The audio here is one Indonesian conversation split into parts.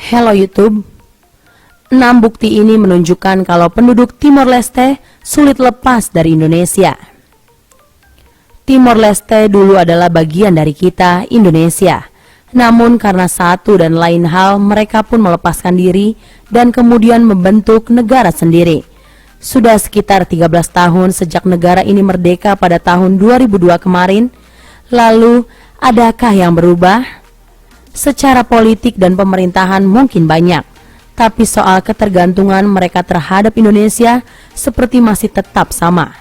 Hello YouTube. 6 bukti ini menunjukkan kalau penduduk Timor Leste sulit lepas dari Indonesia. Timor Leste dulu adalah bagian dari kita, Indonesia. Namun karena satu dan lain hal, mereka pun melepaskan diri dan kemudian membentuk negara sendiri. Sudah sekitar 13 tahun sejak negara ini merdeka pada tahun 2002 kemarin. Lalu, adakah yang berubah? Secara politik dan pemerintahan mungkin banyak, tapi soal ketergantungan mereka terhadap Indonesia seperti masih tetap sama.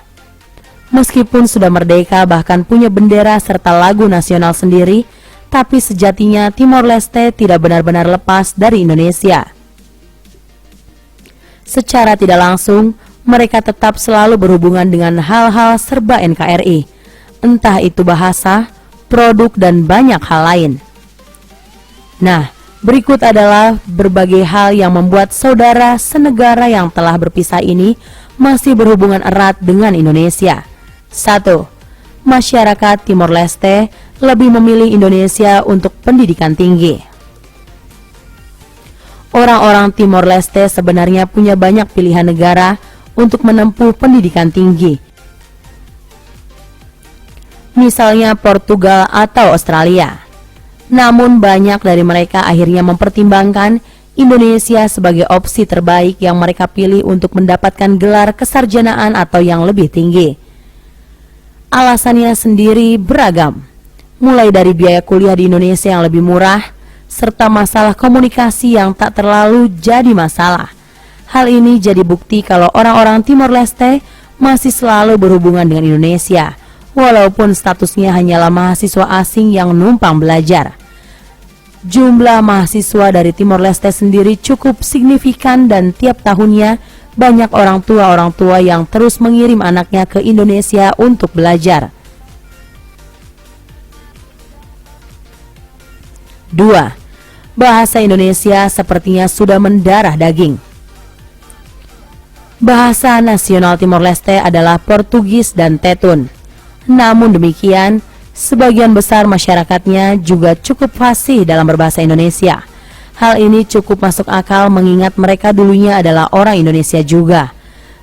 Meskipun sudah merdeka bahkan punya bendera serta lagu nasional sendiri, tapi sejatinya Timor Leste tidak benar-benar lepas dari Indonesia. Secara tidak langsung, mereka tetap selalu berhubungan dengan hal-hal serba NKRI, entah itu bahasa, produk, dan banyak hal lain. Nah, berikut adalah berbagai hal yang membuat saudara senegara yang telah berpisah ini masih berhubungan erat dengan Indonesia. 1. Masyarakat Timor Leste lebih memilih Indonesia untuk pendidikan tinggi. Orang-orang Timor Leste sebenarnya punya banyak pilihan negara untuk menempuh pendidikan tinggi. Misalnya Portugal atau Australia. Namun banyak dari mereka akhirnya mempertimbangkan Indonesia sebagai opsi terbaik yang mereka pilih untuk mendapatkan gelar kesarjanaan atau yang lebih tinggi. Alasannya sendiri beragam, mulai dari biaya kuliah di Indonesia yang lebih murah, serta masalah komunikasi yang tak terlalu jadi masalah. Hal ini jadi bukti kalau orang-orang Timor Leste masih selalu berhubungan dengan Indonesia, walaupun statusnya hanyalah mahasiswa asing yang numpang belajar. Jumlah mahasiswa dari Timor Leste sendiri cukup signifikan dan tiap tahunnya banyak orang tua yang terus mengirim anaknya ke Indonesia untuk belajar. 2. Bahasa Indonesia sepertinya sudah mendarah daging. Bahasa nasional Timor Leste adalah Portugis dan Tetun. Namun demikian, sebagian besar masyarakatnya juga cukup fasih dalam berbahasa Indonesia. Hal ini cukup masuk akal mengingat mereka dulunya adalah orang Indonesia juga.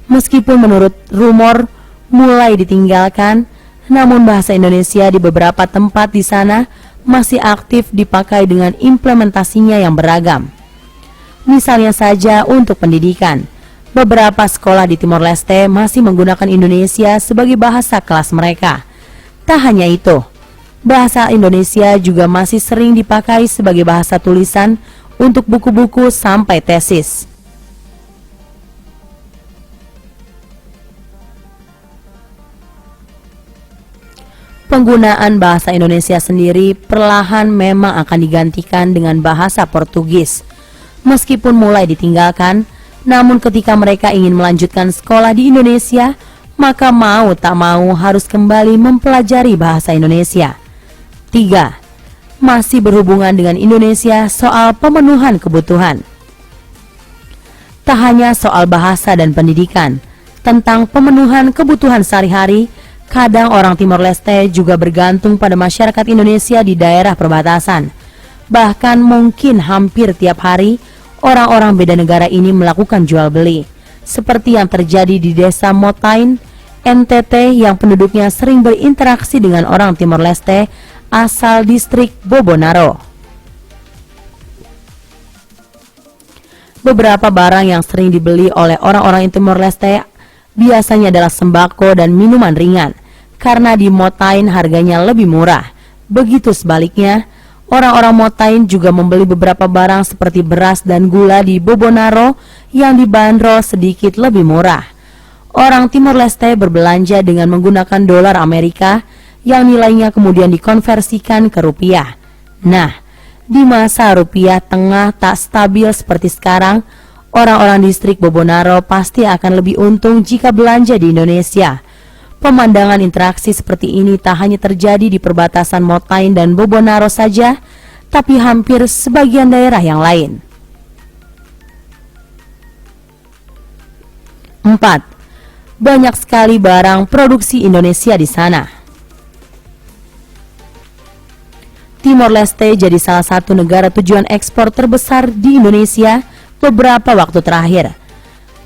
Meskipun menurut rumor mulai ditinggalkan, namun bahasa Indonesia di beberapa tempat di sana masih aktif dipakai dengan implementasinya yang beragam. Misalnya saja untuk pendidikan, beberapa sekolah di Timor Leste masih menggunakan Indonesia sebagai bahasa kelas mereka. Tak hanya itu, bahasa Indonesia juga masih sering dipakai sebagai bahasa tulisan untuk buku-buku sampai tesis. Penggunaan bahasa Indonesia sendiri perlahan memang akan digantikan dengan bahasa Portugis. Meskipun mulai ditinggalkan, namun ketika mereka ingin melanjutkan sekolah di Indonesia, maka mau tak mau harus kembali mempelajari bahasa Indonesia. 3. Masih berhubungan dengan Indonesia soal pemenuhan kebutuhan. Tak hanya soal bahasa dan pendidikan, tentang pemenuhan kebutuhan sehari-hari, kadang orang Timor Leste juga bergantung pada masyarakat Indonesia di daerah perbatasan. Bahkan mungkin hampir tiap hari, orang-orang beda negara ini melakukan jual beli, seperti yang terjadi di desa Motain, NTT yang penduduknya sering berinteraksi dengan orang Timor Leste asal distrik Bobonaro. Beberapa barang yang sering dibeli oleh orang-orang Timor Leste biasanya adalah sembako dan minuman ringan, karena di Motain harganya lebih murah. Begitu sebaliknya, orang-orang Motain juga membeli beberapa barang seperti beras dan gula di Bobonaro yang dibanderol sedikit lebih murah. Orang Timor Leste berbelanja dengan menggunakan dolar Amerika yang nilainya kemudian dikonversikan ke rupiah. Nah, di masa rupiah tengah tak stabil seperti sekarang, orang-orang distrik Bobonaro pasti akan lebih untung jika belanja di Indonesia. Pemandangan interaksi seperti ini tak hanya terjadi di perbatasan Motain dan Bobonaro saja, tapi hampir sebagian daerah yang lain. 4. Banyak sekali barang produksi Indonesia di sana. Timor Leste jadi salah satu negara tujuan ekspor terbesar di Indonesia beberapa waktu terakhir.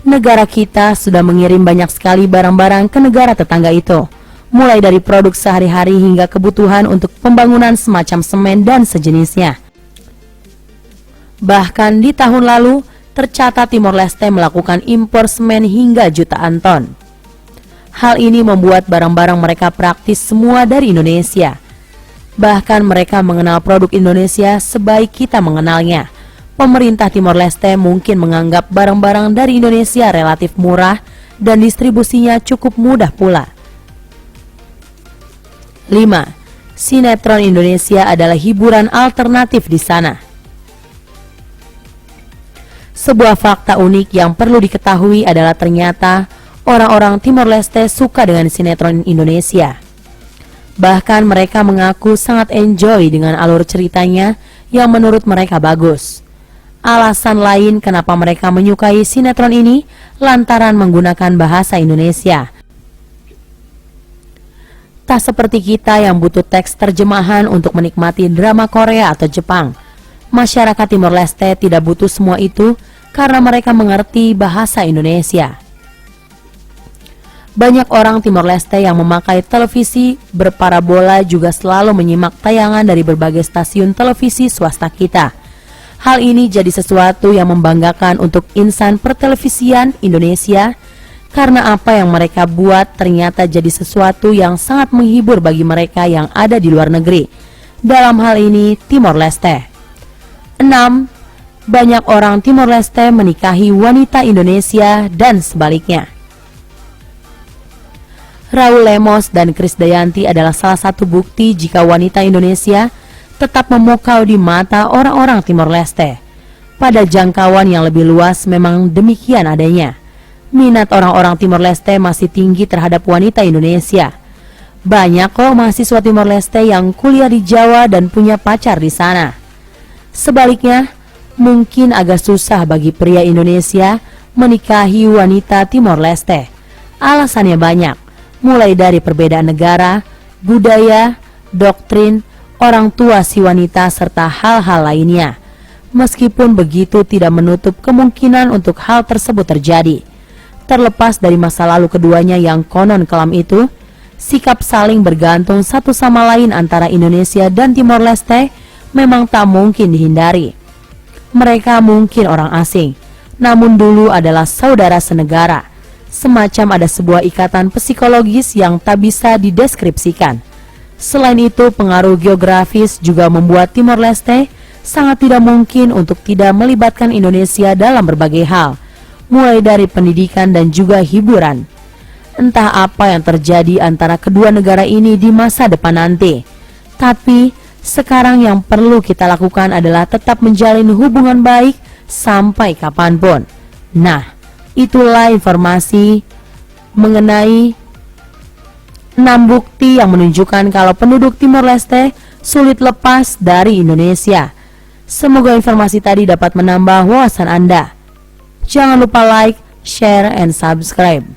Negara kita sudah mengirim banyak sekali barang-barang ke negara tetangga itu, mulai dari produk sehari-hari hingga kebutuhan untuk pembangunan semacam semen dan sejenisnya. Bahkan di tahun lalu, tercatat Timor Leste melakukan impor semen hingga jutaan ton. Hal ini membuat barang-barang mereka praktis semua dari Indonesia. Bahkan mereka mengenal produk Indonesia sebaik kita mengenalnya. Pemerintah Timor Leste mungkin menganggap barang-barang dari Indonesia relatif murah dan distribusinya cukup mudah pula. 5. Sinetron Indonesia adalah hiburan alternatif di sana. Sebuah fakta unik yang perlu diketahui adalah ternyata orang-orang Timor Leste suka dengan sinetron Indonesia. Bahkan mereka mengaku sangat enjoy dengan alur ceritanya yang menurut mereka bagus. Alasan lain kenapa mereka menyukai sinetron ini lantaran menggunakan bahasa Indonesia. Tak seperti kita yang butuh teks terjemahan untuk menikmati drama Korea atau Jepang. Masyarakat Timor Leste tidak butuh semua itu karena mereka mengerti bahasa Indonesia. Banyak orang Timor Leste yang memakai televisi berparabola juga selalu menyimak tayangan dari berbagai stasiun televisi swasta kita. Hal ini jadi sesuatu yang membanggakan untuk insan pertelevisian Indonesia, karena apa yang mereka buat ternyata jadi sesuatu yang sangat menghibur bagi mereka yang ada di luar negeri. Dalam hal ini Timor Leste. 6. Banyak orang Timor Leste menikahi wanita Indonesia dan sebaliknya. Raul Lemos dan Krisdayanti adalah salah satu bukti jika wanita Indonesia tetap memukau di mata orang-orang Timor Leste. Pada jangkauan yang lebih luas memang demikian adanya. Minat orang-orang Timor Leste masih tinggi terhadap wanita Indonesia. Banyak kok mahasiswa Timor Leste yang kuliah di Jawa dan punya pacar di sana. Sebaliknya, mungkin agak susah bagi pria Indonesia menikahi wanita Timor Leste. Alasannya banyak, mulai dari perbedaan negara, budaya, doktrin, orang tua si wanita, serta hal-hal lainnya. Meskipun begitu tidak menutup kemungkinan untuk hal tersebut terjadi. Terlepas dari masa lalu keduanya yang konon kelam itu, sikap saling bergantung satu sama lain antara Indonesia dan Timor Leste memang tak mungkin dihindari. Mereka mungkin orang asing, namun dulu adalah saudara senegara. Semacam ada sebuah ikatan psikologis yang tak bisa dideskripsikan. Selain itu, pengaruh geografis juga membuat Timor Leste sangat tidak mungkin untuk tidak melibatkan Indonesia dalam berbagai hal, mulai dari pendidikan dan juga hiburan. Entah apa yang terjadi antara kedua negara ini di masa depan nanti, tapi sekarang yang perlu kita lakukan adalah tetap menjalin hubungan baik sampai kapanpun. Nah, itulah informasi mengenai 6 bukti yang menunjukkan kalau penduduk Timor Leste sulit lepas dari Indonesia. Semoga informasi tadi dapat menambah wawasan Anda. Jangan lupa like, share, and subscribe.